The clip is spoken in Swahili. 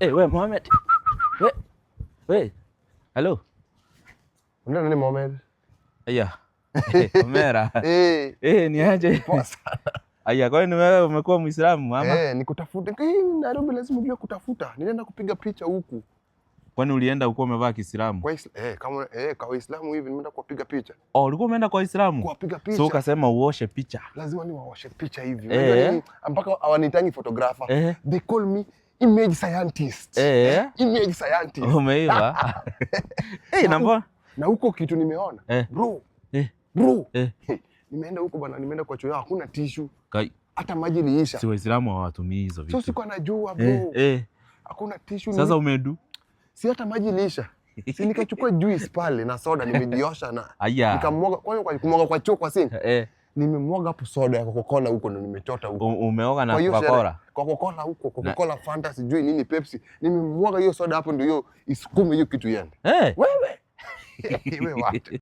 We Mohamed. We. Hello. Unaenda nani Mohamed? Aya. Omera. Ni aje? Poa sana. Aya, kwa nini wewe umekuwa Muislamu ama? Nikutafuta. Nairobi lazima ujue kutafuta. Nilienda kupiga picha huku. Kwani ulienda huko umevaa Kiislamu? Kwa Waislamu hivi nimeenda kupiga picha. Ulikuwa umeenda kwa Waislamu? Kupiga picha. So ukasema uoshe picha. Lazima niwaoshe picha hivi. Unajua mpaka hawanitangi photographer. They call me image scientist. Image scientist. Umeiva. Na huko kitu nimeona. Bro. Nimeenda huko bana, nimeenda kwa choo, hakuna tissue. Hata maji liisha. Si Waislamu hawatumii hizo vitu. So siko najua bro. Hakuna tissue. Sasa umedu? Si hata maji liisha. Si nikachukua juice pale na soda nimejiosha na nikamwaga kwa kumwaga kwa choo kwa sink. Nimemwaga hapo soda ya Coca-Cola huko ndo nimechota huko. Umeoga na Coca-Cola? Coca-Cola huko, Coca-Cola Fanta sijui nini Pepsi. Nimemwaga hiyo soda hapo ndio hiyo isukume hiyo kitu yende. Wewe. Wewe watu.